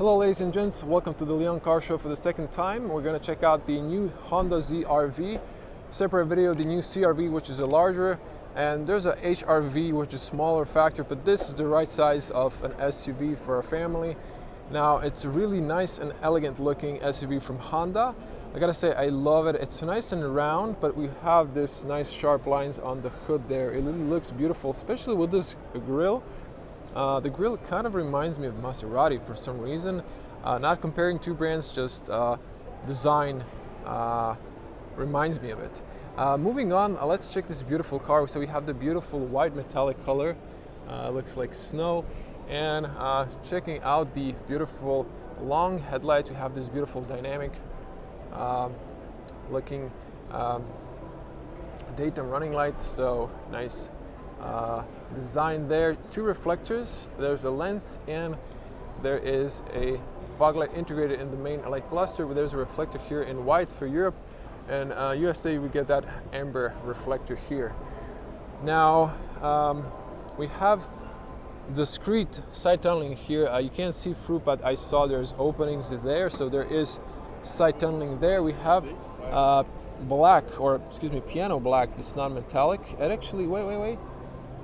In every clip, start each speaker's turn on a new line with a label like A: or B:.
A: Hello ladies and gents, welcome to the Lyon Car Show for the second time. We're going to check out the new Honda ZR-V, separate video, the new CR-V, which is a larger, and there's a HR-V, which is smaller factor, but this is the right size of an SUV for a family. Now it's a really nice and elegant looking SUV from Honda. I gotta say, I love it. It's nice and round, but we have this nice sharp lines on the hood there. It really looks beautiful, especially with this grille. The grille kind of reminds me of Maserati for some reason. Not comparing two brands, just design reminds me of it. Moving on, let's check this beautiful car. So we have the beautiful white metallic color, looks like snow. And checking out the beautiful long headlights, we have this beautiful dynamic looking daytime running lights, so nice design there. Two reflectors, there's a lens, and there is a fog light integrated in the main light cluster, but there's a reflector here in white for Europe, and USA we get that amber reflector here. Now we have discrete side tunneling here. You can't see through, but I saw there's openings there, so there is side tunneling there. We have black, or excuse me, piano black, this non-metallic. It actually, wait,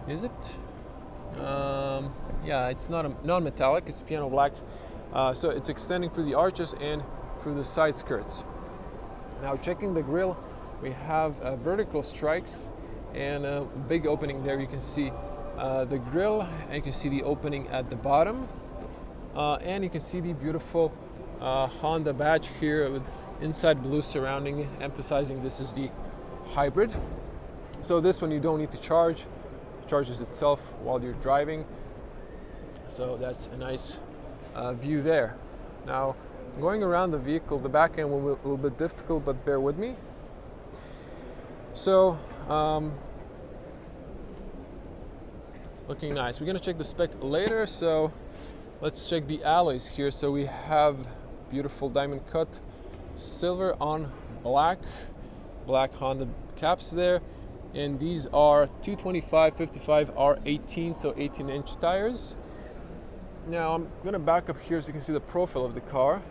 A: is it? Yeah, it's not a non-metallic, it's piano black. So it's extending through the arches and through the side skirts. Now checking the grille, we have vertical strikes and a big opening there. You can see the grille, and you can see the opening at the bottom. And you can see the beautiful Honda badge here with inside blue surrounding, emphasizing this is the hybrid. So this one you don't need to charge. Charges itself while you're driving, so that's a nice view there. Now going around the vehicle, the back end will be a little bit difficult, but bear with me. So looking nice. We're gonna check the spec later, so let's check the alloys here. So we have beautiful diamond cut silver on black Honda caps there. And these are 225/55 R18, so 18-inch tires. Now I'm gonna back up here so you can see the profile of the car.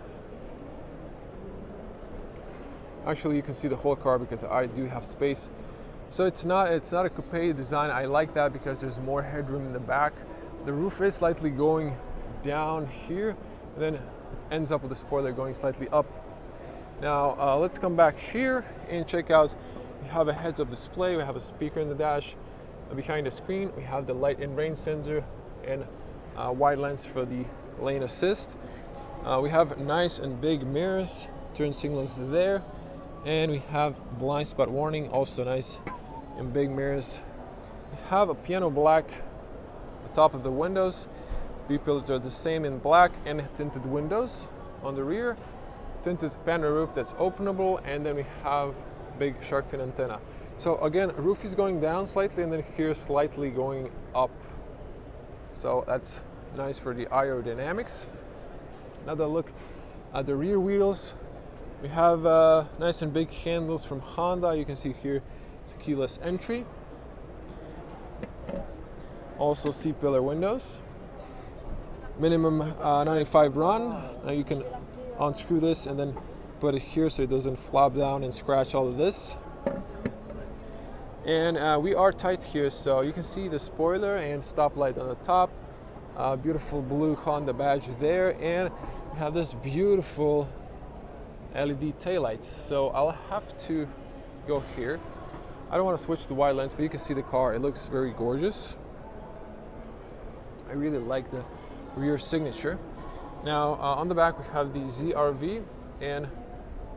A: Actually, you can see the whole car because I do have space. So it's not a coupe design. I like that because there's more headroom in the back. The roof is slightly going down here, and then it ends up with the spoiler going slightly up. Now let's come back here and check out. We have a heads-up display, we have a speaker in the dash. Behind the screen, we have the light and rain sensor and wide lens for the lane assist. We have nice and big mirrors, turn signals there, and we have blind spot warning, also nice and big mirrors. We have a piano black at the top of the windows. B-pillars are the same in black, and tinted windows on the rear. Tinted panel roof that's openable, and then we have big shark fin antenna. So again, roof is going down slightly, and then here slightly going up. So that's nice for the aerodynamics. Another look at the rear wheels. We have nice and big handles from Honda. You can see here it's a keyless entry. Also C-pillar windows. Minimum 95 run. Now you can unscrew this and then put it here so it doesn't flop down and scratch all of this. And we are tight here, so you can see the spoiler and stoplight on the top. Beautiful blue Honda badge there, and we have this beautiful LED taillights. So I'll have to go here. I don't want to switch to wide lens, but you can see the car. It looks very gorgeous. I really like the rear signature. Now on the back we have the ZR-V and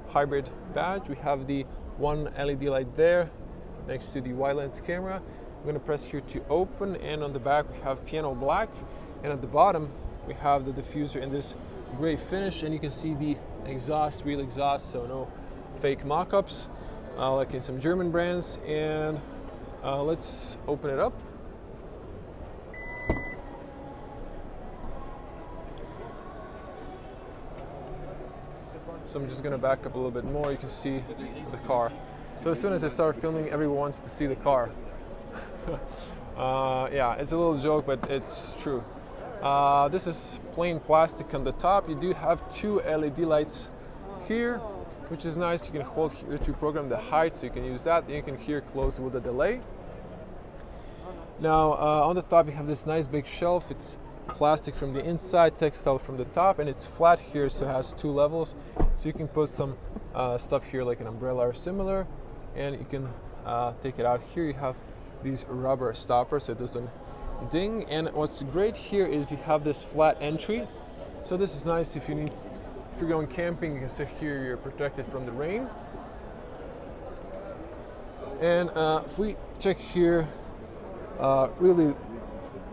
A: hybrid badge. We have the one LED light there next to the wide lens camera. I'm going to press here to open, and on the back we have piano black, and at the bottom we have the diffuser in this gray finish, and you can see the exhaust, real exhaust, so no fake mock-ups like in some German brands. And let's open it up. So I'm just gonna back up a little bit more. You can see the car. So as soon as I start filming, everyone wants to see the car. Yeah, it's a little joke, but it's true. This is plain plastic on the top. You do have two LED lights here, which is nice. You can hold here to program the height, so you can use that. And you can hear close with a delay. Now on the top you have this nice big shelf. It's plastic from the inside, textile from the top, and it's flat here, so it has two levels. So you can put some stuff here like an umbrella or similar, and you can take it out. Here you have these rubber stoppers so it doesn't ding. And what's great here is you have this flat entry. So this is nice if you're going camping. You can sit here, you're protected from the rain. And if we check here, really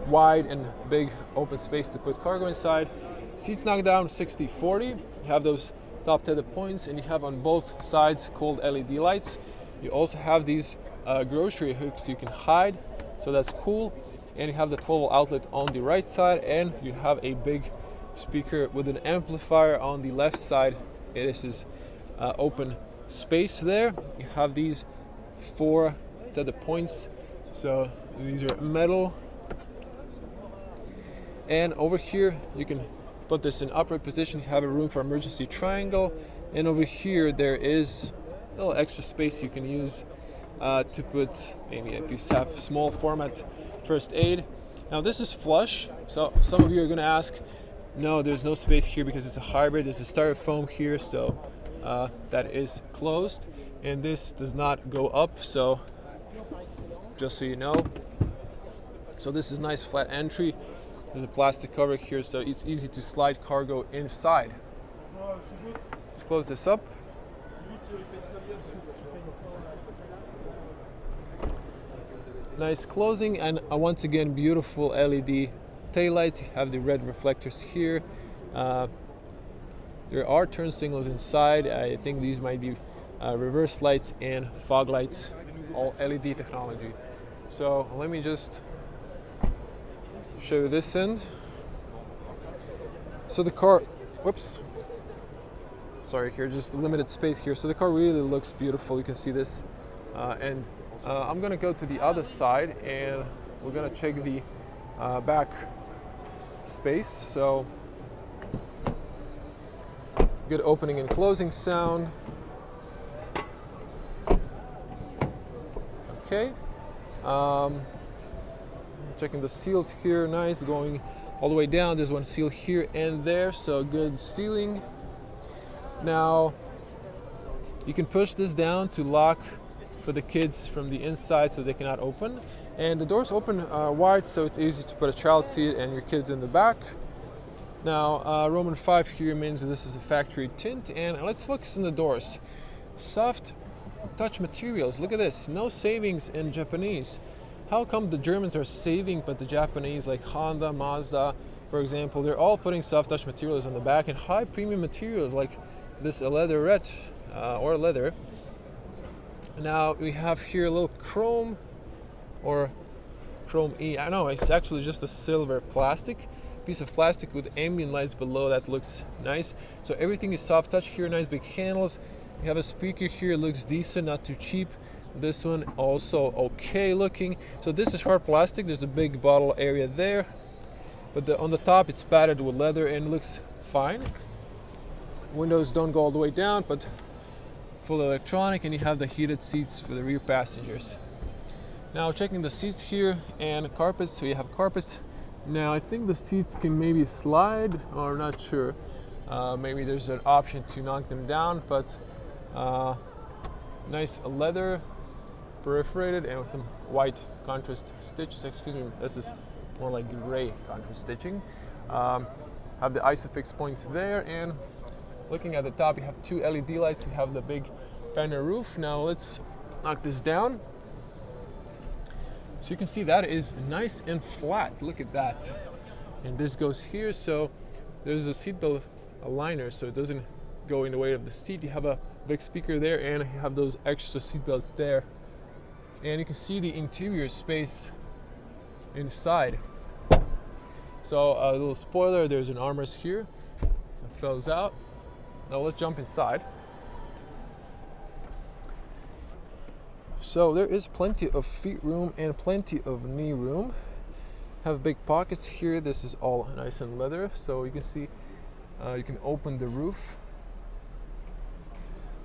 A: wide and big open space to put cargo inside. Seats knocked down 60/40. You have those top tethered points, and you have on both sides cold LED lights. You also have these grocery hooks you can hide, so that's cool. And you have the 12-volt outlet on the right side, and you have a big speaker with an amplifier on the left side. This is open space there. You have these 4 tethered points, so these are metal. And over here you can put this in upright position. You have a room for emergency triangle, and over here there is a little extra space you can use to put, maybe if you have small format first aid. Now this is flush, so some of you are going to ask, no, there's no space here because it's a hybrid. There's a styrofoam here, so that is closed, and this does not go up, so just so you know. So this is nice flat entry. There's a plastic cover here, so it's easy to slide cargo inside. Let's close this up. Nice closing, and once again beautiful LED taillights. You have the red reflectors here. There are turn signals inside. I think these might be reverse lights and fog lights, all LED technology. So let me just show you this end. So the car, whoops, sorry, here just limited space here. So the car really looks beautiful. You can see this, and I'm gonna go to the other side, and we're gonna check the back space. So good opening and closing sound. Okay. Checking the seals here, nice, going all the way down. There's one seal here and there, so good sealing. Now you can push this down to lock for the kids from the inside so they cannot open, and the doors open wide, so it's easy to put a child seat and your kids in the back. Now Roman 5 here means this is a factory tint, and let's focus on the doors. Soft touch materials, look at this, no savings in Japanese. How come the Germans are saving, but the Japanese, like Honda, Mazda, for example, they're all putting soft touch materials on the back and high premium materials like this leatherette or leather. Now we have here a little chrome or chrome E. I know it's actually just a silver plastic piece of plastic with ambient lights below. That looks nice. So everything is soft touch here, nice big handles. You have a speaker here, looks decent, not too cheap. This one also okay looking. So this is hard plastic. There's a big bottle area there, but on the top it's padded with leather and looks fine. Windows don't go all the way down, but full electronic, and you have the heated seats for the rear passengers. Now checking the seats here and carpets. So you have carpets. Now I think the seats can maybe slide, or not sure. Maybe there's an option to knock them down, but nice leather, perforated, and with some white contrast stitches. Excuse me, this is more like gray contrast stitching. Have the isofix points there, and looking at the top, you have 2 LED lights. You have the big banner roof. Now let's knock this down. So you can see that is nice and flat. Look at that. And this goes here, so there's a seatbelt aligner, so it doesn't go in the way of the seat. You have a big speaker there, and you have those extra seatbelts there. And you can see the interior space inside. So a little spoiler, there's an armrest here that fills out. Now let's jump inside. So there is plenty of feet room and plenty of knee room. have big pockets here. This is all nice and leather, so you can see you can open the roof.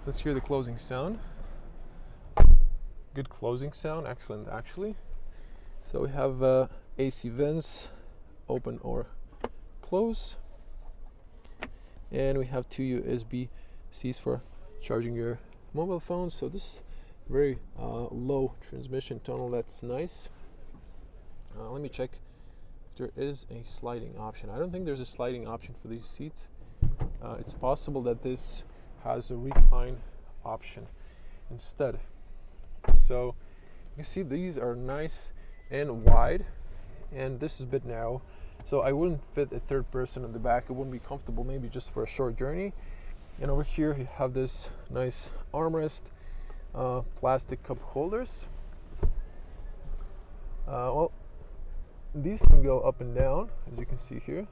A: Let's hear the closing sound. Good closing sound, excellent actually. So we have AC vents, open or close, and we have 2 USB-Cs for charging your mobile phone. So this very low transmission tunnel, that's nice. Let me check if there is a sliding option. I don't think there's a sliding option for these seats. It's possible that this has a recline option instead. So you can see these are nice and wide, and this is a bit narrow, so I wouldn't fit a third person in the back. It wouldn't be comfortable, maybe just for a short journey. And over here you have this nice armrest, plastic cup holders. Well, these can go up and down, as you can see here.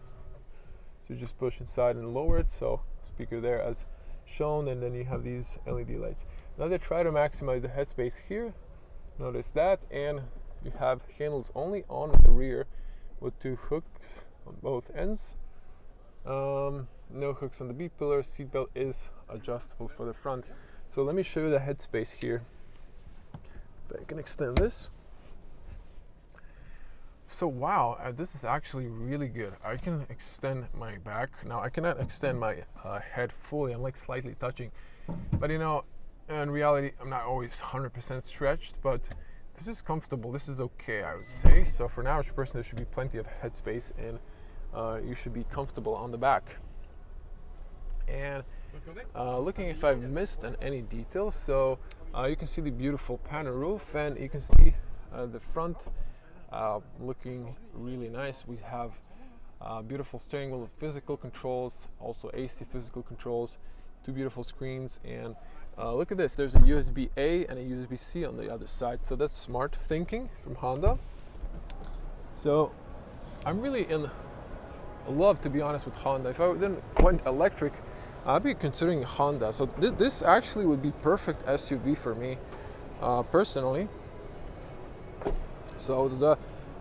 A: So you just push inside and lower it, so speaker there as shown, and then you have these LED lights. Now they try to maximize the headspace here. Notice that, and you have handles only on the rear with 2 hooks on both ends. No hooks on the B-pillar. Seatbelt is adjustable for the front. So let me show you the headspace here. If I can extend this. So wow, this is actually really good. I can extend my back. Now I cannot extend my head fully. I'm like slightly touching, but you know, in reality, I'm not always 100% stretched, but this is comfortable. This is okay, I would say. So for an average person, there should be plenty of headspace, and you should be comfortable on the back. And looking if I've missed on any details, so you can see the beautiful panel roof, and you can see the front looking really nice. We have beautiful steering wheel with physical controls, also AC physical controls, 2 beautiful screens, and look at this, there's a USB-A and a USB-C on the other side, so that's smart thinking from Honda. So I'm really in love, to be honest, with Honda. If I then went electric, I'd be considering Honda. So this actually would be perfect SUV for me personally. So the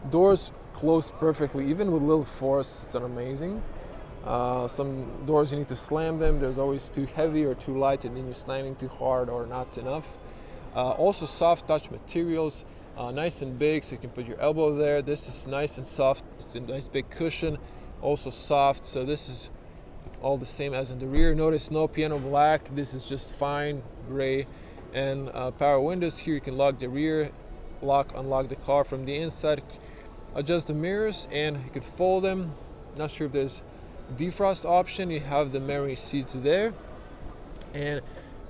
A: doors close perfectly, even with little force. It's amazing. Some doors you need to slam them. There's always too heavy or too light, and then you're slamming too hard or not enough. Also soft touch materials, nice and big, so you can put your elbow there. This is nice and soft. It's a nice big cushion, also soft. So this is all the same as in the rear. Notice no piano black. This is just fine gray. And power windows here. You can lock the rear, unlock the car from the inside, adjust the mirrors, and you could fold them. Not sure if there's defrost option. You have the memory seats there, and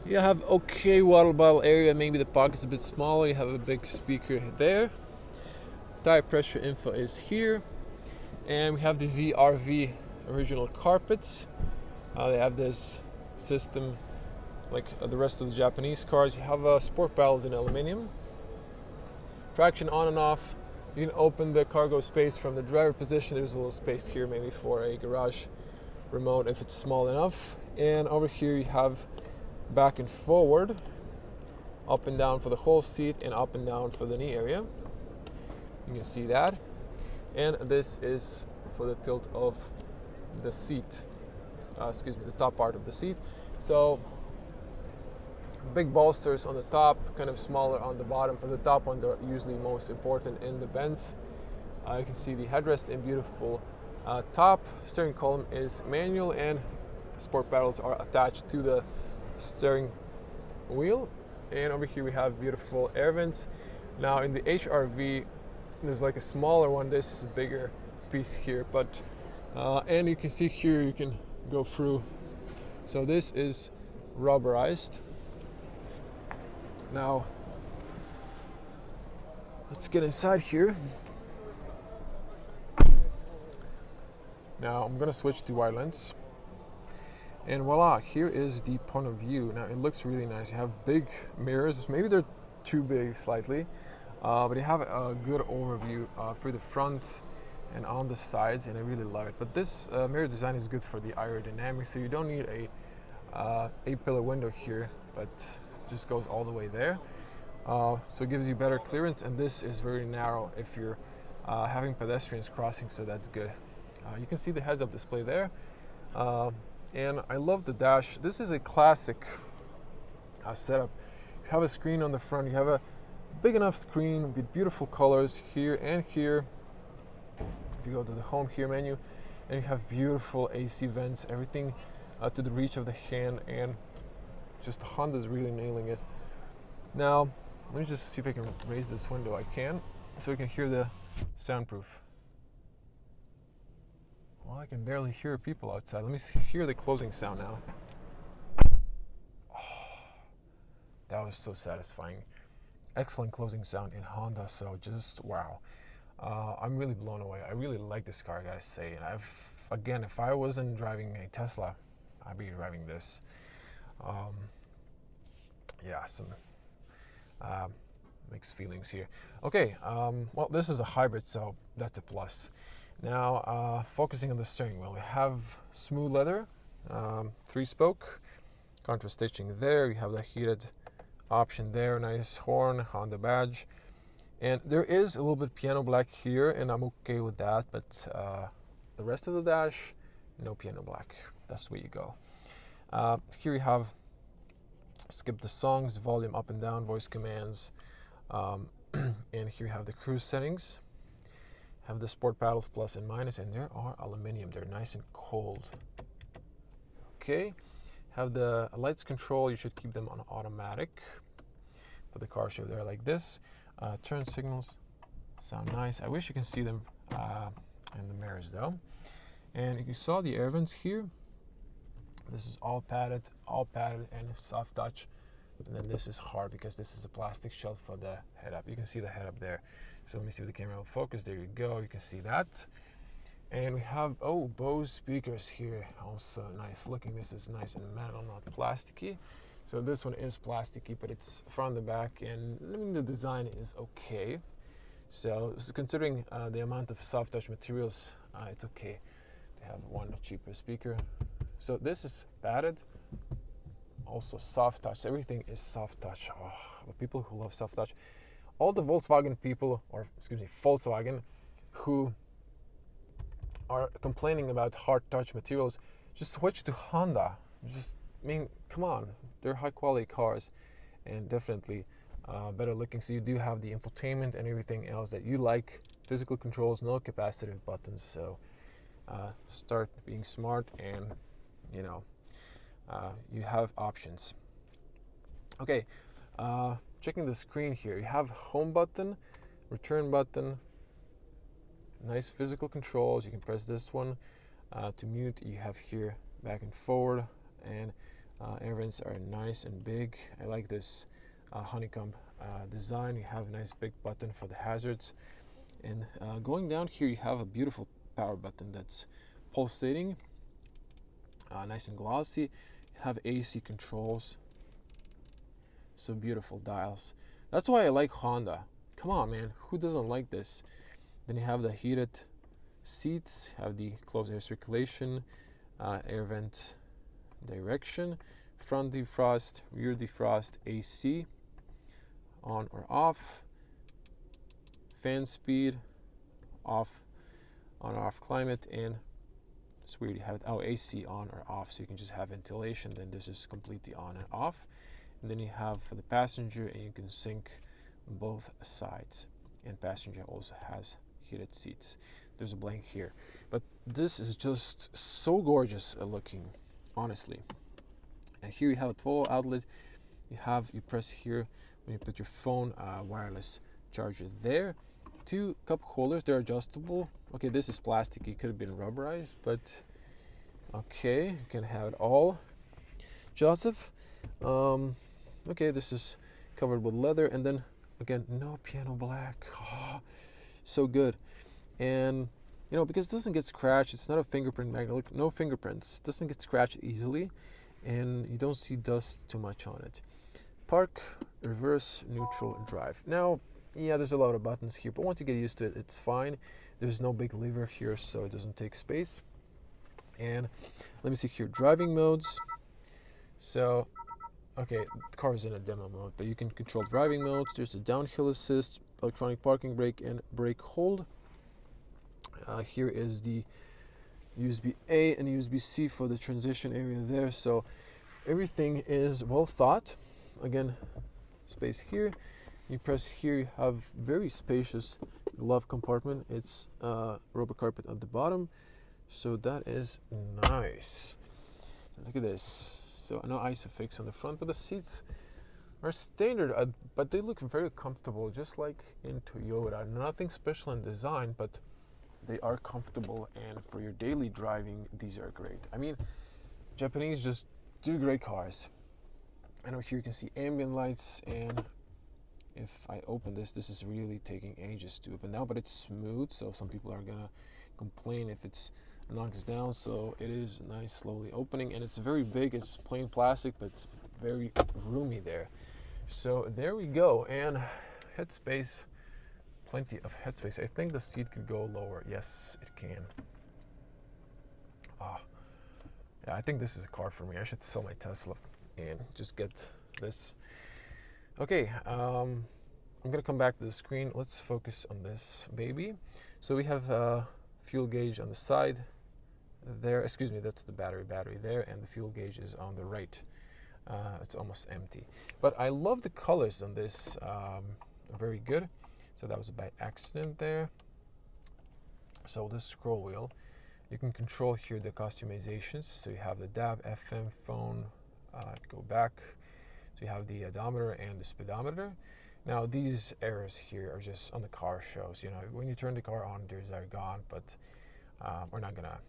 A: you have okay water bottle area. Maybe the pocket's a bit smaller. You have a big speaker there. Tire pressure info is here, and we have the ZRV original carpets. They have this system like the rest of the Japanese cars. You have sport paddles in aluminum. Traction on and off. You can open the cargo space from the driver position. There's a little space here maybe for a garage remote if it's small enough. And over here you have back and forward, up and down for the whole seat, and up and down for the knee area. You can see that. And this is for the tilt of the seat. The top part of the seat. So big bolsters on the top, kind of smaller on the bottom, but the top ones are usually most important in the Benz. You can see the headrest in beautiful top. Steering column is manual, and sport paddles are attached to the steering wheel. And over here we have beautiful air vents. Now in the HRV, there's like a smaller one. This is a bigger piece here, but and you can see here you can go through. So this is rubberized. Now let's get inside here. Now I'm gonna switch to wide lens, and voila, here is the point of view. Now it looks really nice. You have big mirrors. Maybe they're too big slightly, but you have a good overview for the front and on the sides, and I really love it. But this mirror design is good for the aerodynamics, so you don't need a 8-pillar window here, but just goes all the way there. So it gives you better clearance, and this is very narrow if you're having pedestrians crossing, so that's good. You can see the heads-up display there. And I love the dash. This is a classic setup. You have a screen on the front. You have a big enough screen with beautiful colors here and here. If you go to the home here menu, and you have beautiful AC vents, everything to the reach of the hand, and just Honda's really nailing it. Now, let me just see if I can raise this window. I can, so you can hear the soundproof. Well, I can barely hear people outside. Let me hear the closing sound now. Oh, that was so satisfying. Excellent closing sound in Honda, so just wow. I'm really blown away. I really like this car, I gotta say. And again, if I wasn't driving a Tesla, I'd be driving this. Yeah, some mixed feelings here. Okay, well, this is a hybrid, so that's a plus. Now, focusing on the steering wheel, we have smooth leather, 3-spoke, contrast stitching there. You have the heated option there, nice horn, Honda badge. And there is a little bit piano black here, and I'm okay with that, but the rest of the dash, no piano black. That's the way you go. Here you have skip the songs, volume up and down, voice commands, and here you have the cruise settings. Have the sport paddles plus and minus, and there are aluminum. They're nice and cold. Okay, have the lights control. You should keep them on automatic. For the car show, they're like this. Turn signals sound nice. I wish you can see them in the mirrors though. And you saw the air vents here. This is all padded and soft touch. And then this is hard because this is a plastic shell for the head up. You can see the head up there. So let me see if the camera will focus. There you go. You can see that. And we have, Bose speakers here. Also nice looking. This is nice and metal, not plasticky. So this one is plasticky, but it's front and back. And I mean, the design is okay. So considering the amount of soft touch materials, it's okay to have one cheaper speaker. So this is padded. Also soft touch. Everything is soft touch. Oh, the people who love soft touch. All the Volkswagen people, or excuse me, Volkswagen, who are complaining about hard touch materials, just switch to Honda. I mean, come on. They're high quality cars and definitely better looking. So you do have the infotainment and everything else that you like. Physical controls, no capacitive buttons. So start being smart and, you have options. Okay. Checking the screen here, you have home button, return button, nice physical controls. You can press this one to mute. You have here back and forward, and air vents are nice and big. I like this honeycomb design. You have a nice big button for the hazards, and going down here you have a beautiful power button that's pulsating, nice and glossy. You have AC controls. So beautiful dials. That's why I like Honda. Come on, man. Who doesn't like this? Then you have the heated seats, have the closed air circulation, air vent direction, front defrost, rear defrost, AC, on or off, fan speed, off, on or off climate, and it's weird you have it, AC on or off, so you can just have ventilation. Then this is completely on and off. And then you have for the passenger, and you can sync both sides. And passenger also has heated seats. There's a blank here, but this is just so gorgeous looking, honestly. And here you have a 12 outlet. You press here when you put your phone, wireless charger there. 2 cup holders, they're adjustable. Okay, this is plastic. It could have been rubberized, but okay, you can have it all. Joseph. Okay, this is covered with leather, and then again, no piano black. Oh, so good. And because it doesn't get scratched, it's not a fingerprint magnet. Look, no fingerprints. It doesn't get scratched easily, and you don't see dust too much on it. Park, reverse, neutral, and drive. Now, yeah, there's a lot of buttons here, but once you get used to it, it's fine. There's no big lever here, so it doesn't take space. And let me see here, driving modes. So, okay, the car is in a demo mode, but you can control driving modes. There's a downhill assist, electronic parking brake, and brake hold. Here is the USB-A and USB-C for the transition area there. So everything is well thought. Again, space here. You press here, you have very spacious glove compartment. It's rubber carpet at the bottom. So that is nice. Look at this. So no ISOFIX on the front, but the seats are standard, but they look very comfortable, just like in Toyota. Nothing special in design, but they are comfortable, and for your daily driving, these are great. I mean, Japanese just do great cars. I know here you can see ambient lights, and if I open this, this is really taking ages to open now, but it's smooth, so some people are gonna complain if it's knocks down. So it is nice, slowly opening, and it's very big. It's plain plastic, but it's very roomy there. So there we go, and headspace, plenty of headspace. I think the seat could go lower. Yes, it can. Yeah, I think this is a car for me. I should sell my Tesla and just get this. Okay, I'm gonna come back to the screen. Let's focus on this baby. So we have a fuel gauge on the side there. Excuse me, that's the battery there, and the fuel gauge is on the right. It's almost empty. But I love the colors on this, very good. So that was by accident there. So this scroll wheel, you can control here the customizations. So you have the DAB, FM, phone, go back. So you have the odometer and the speedometer. Now these errors here are just on the car shows. You know, when you turn the car on, these are gone, but we're not gonna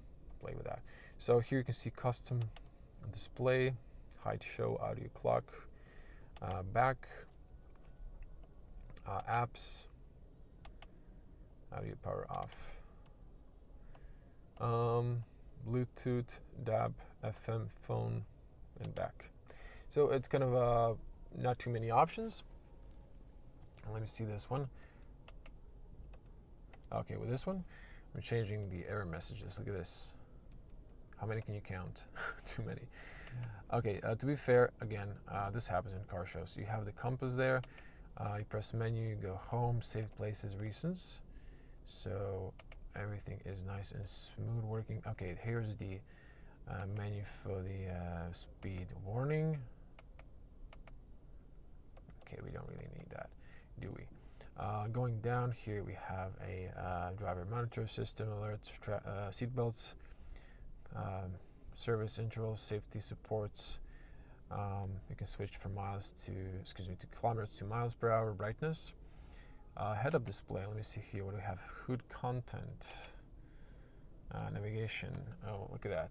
A: play with that. So here you can see custom display, height show, audio clock, back, apps, audio power off, Bluetooth, DAB, FM, phone, and back. So it's kind of not too many options. Let me see this one. Okay, with this one, I'm changing the error messages. Look at this. How many can you count? Too many. Okay, to be fair, again, this happens in car shows. You have the compass there. You press menu, you go home, save places, recents. So everything is nice and smooth working. Okay, here's the menu for the speed warning. Okay, we don't really need that, do we? Going down here, we have a driver monitor system, alerts, seat belts, service intervals, safety supports. You can switch from to kilometers to miles per hour, brightness. Head-up display, let me see here what do we have. Hood content, navigation. Oh, look at that.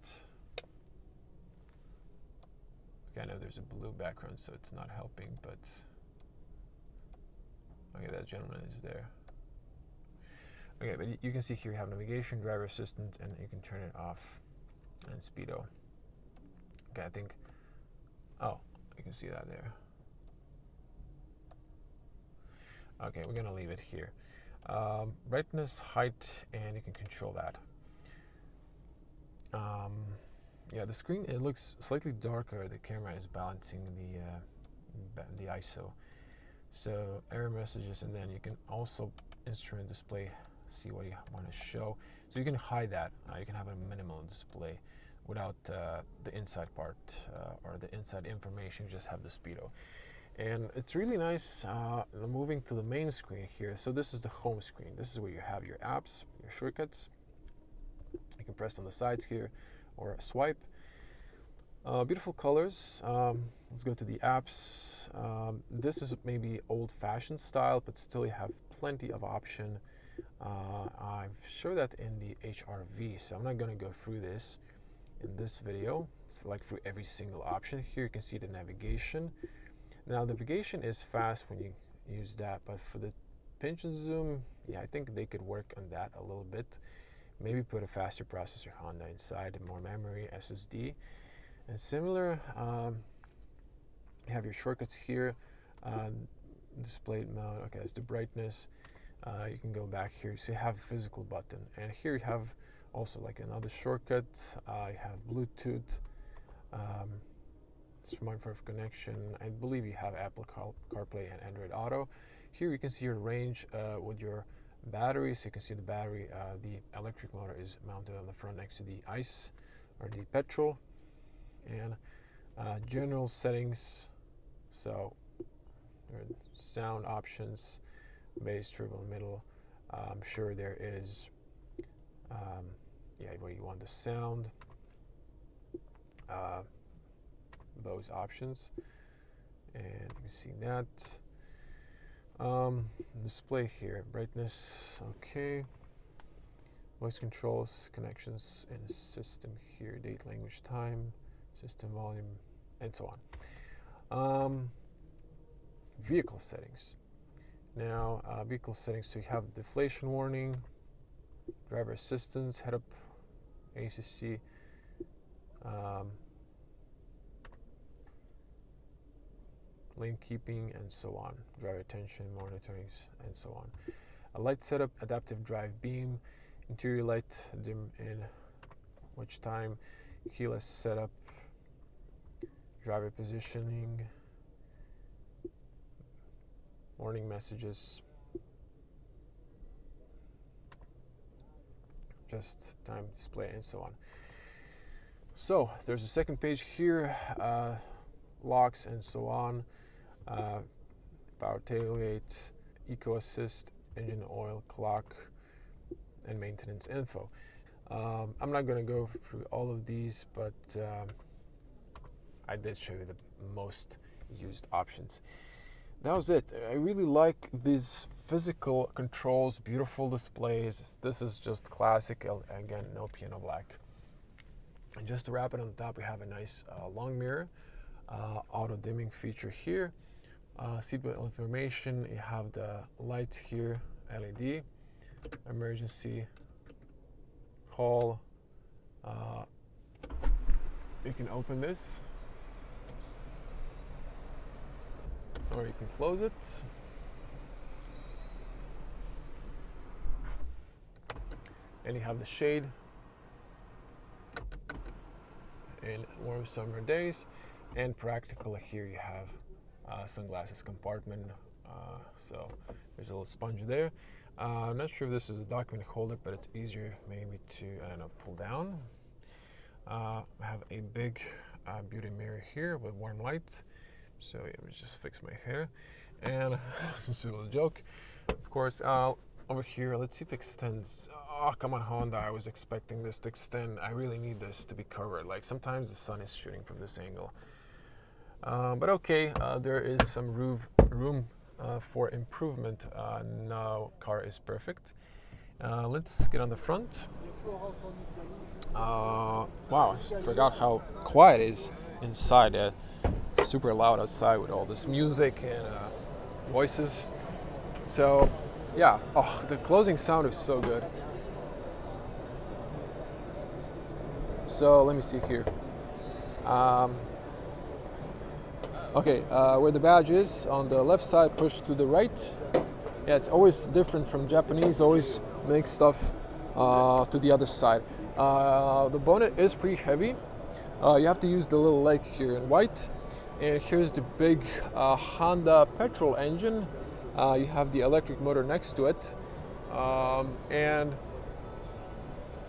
A: Okay, I know there's a blue background, so it's not helping, but okay, that gentleman is there. Okay, but you can see here you have navigation, driver assistant, and you can turn it off, and speedo. Okay, I think, oh, you can see that there. Okay, we're gonna leave it here. Brightness, height, and you can control that. Yeah, the screen, it looks slightly darker. The camera is balancing the ISO. So error messages, and then you can also instrument display, see what you want to show. So you can hide that. You can have a minimal display without the inside part or the inside information, just have the speedo. And it's really nice. Moving to the main screen here. So this is the home screen. This is where you have your apps, your shortcuts. You can press on the sides here or swipe. Beautiful colors. Let's go to the apps. This is maybe old-fashioned style, but still you have plenty of option. I've showed that in the HRV, so I'm not going to go through this in this video, like through every single option. Here you can see the navigation. Now, navigation is fast when you use that, but for the pinch and zoom, yeah, I think they could work on that a little bit. Maybe put a faster processor Honda inside, and more memory, SSD. And similar, you have your shortcuts here, display mode, okay, that's the brightness. You can go back here, so you have a physical button. And here you have also like another shortcut. You have Bluetooth, smartphone connection. I believe you have Apple CarPlay and Android Auto. Here you can see your range with your battery. So you can see the battery, the electric motor is mounted on the front next to the ICE or the petrol. And general settings, so sound options, bass, treble, middle. I'm sure there is, where you want the sound, those options, and you can see that. Display here, brightness, okay. Voice controls, connections in the system here, date, language, time, system volume, and so on. Vehicle settings. Now, vehicle settings, so you have deflation warning, driver assistance, head-up, ACC, lane keeping, and so on, driver attention, monitoring, and so on. A light setup, adaptive drive beam, interior light dim in which time, keyless setup, driver positioning, warning messages, just time display, and so on. So there's a second page here, locks and so on, power tailgate, eco assist, engine oil, clock, and maintenance info. I'm not going to go through all of these, but I did show you the most used options. That was it. I really like these physical controls, beautiful displays. This is just classic, again, no piano black. And just to wrap it on top, we have a nice long mirror, auto dimming feature here, seatbelt information, you have the lights here, LED, emergency call, you can open this, or you can close it. And you have the shade in warm summer days. And practical, here you have sunglasses compartment. So there's a little sponge there. I'm not sure if this is a document holder, but it's easier maybe to, I don't know, pull down. I have a big beauty mirror here with warm light. So let me just fix my hair, and just a little joke. Of course, over here, let's see if it extends. Oh, come on, Honda, I was expecting this to extend. I really need this to be covered. Like, sometimes the sun is shooting from this angle. But okay, there is some room for improvement. No car is perfect. Let's get on the front. Wow, I forgot how quiet it is inside. It's super loud outside with all this music and voices. So yeah, oh, the closing sound is so good. So let me see here. Okay, where the badge is, on the left side, push to the right. Yeah, it's always different from Japanese, always make stuff to the other side. The bonnet is pretty heavy. You have to use the little leg here in white. And here's the big Honda petrol engine. You have the electric motor next to it. And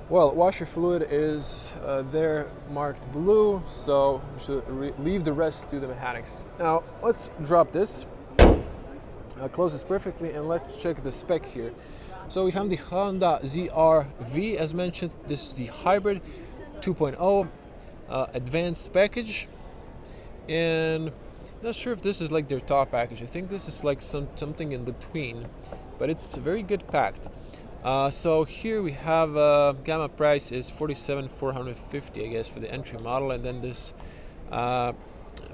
A: well, washer fluid is there marked blue, so you should leave the rest to the mechanics. Now let's drop this, close this perfectly, and let's check the spec here. So we have the Honda ZR-V as mentioned. This is the hybrid 2.0 advanced package, and I'm not sure if this is like their top package. I think this is like something in between, but it's very good packed. So here we have gamma price is $47,450, I guess, for the entry model, and then this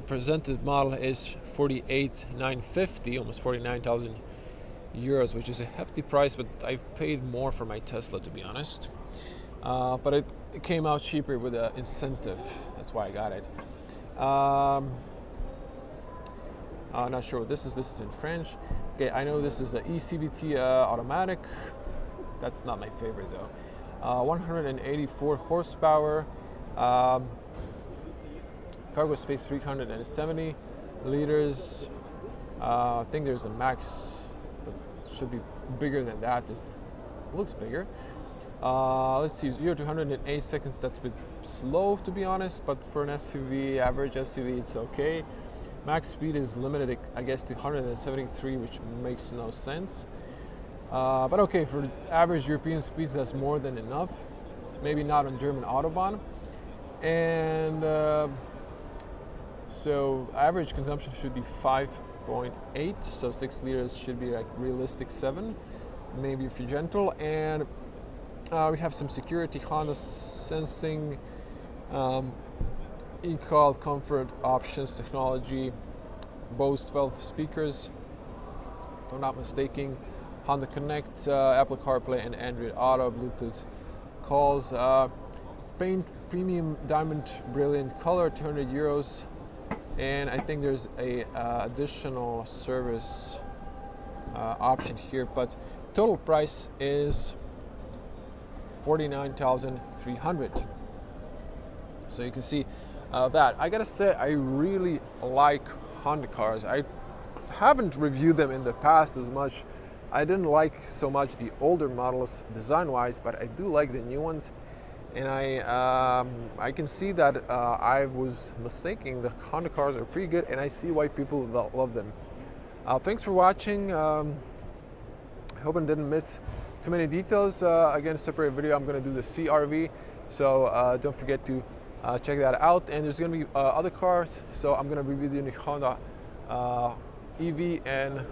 A: presented model is $48,950, almost 49,000 euros, which is a hefty price, but I've paid more for my Tesla, to be honest. But it came out cheaper with an incentive. That's why I got it. I'm not sure what this is. This is in French. Okay, I know this is an e-CVT automatic. That's not my favorite though. 184 horsepower. Cargo space 370 liters. I think there's a max, but it should be bigger than that. It looks bigger. Let's see, 0 to 100 in 8 seconds. That's a bit slow, to be honest, but for an SUV, average SUV, it's okay. Max speed is limited, I guess, to 173, which makes no sense. But okay, for average European speeds, that's more than enough. Maybe not on German Autobahn. And so average consumption should be 5.8, so 6 liters should be like realistic 7, maybe if you're gentle. And we have some security, Honda sensing, e-call comfort options, technology, Bose 12 speakers, if I'm not mistaken, Honda Connect, Apple CarPlay and Android Auto, Bluetooth calls, paint premium diamond brilliant color, 200 euros, and I think there's a additional service option here, but total price is 49,300. So you can see that. I gotta say, I really like Honda cars. I haven't reviewed them in the past as much. I didn't like so much the older models design-wise, but I do like the new ones. And I can see that I was mistaken. The Honda cars are pretty good, and I see why people love them. Thanks for watching. I hope I didn't miss too many details. Again, separate video, I'm going to do the CRV, so don't forget to check that out. And there's going to be other cars, so I'm going to review the new Honda EV and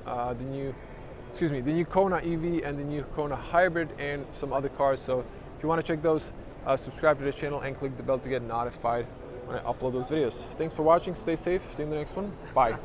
A: the new Kona EV and the new Kona Hybrid and some other cars. So if you want to check those, subscribe to the channel and click the bell to get notified when I upload those videos. Thanks for watching. Stay safe. See you in the next one. Bye.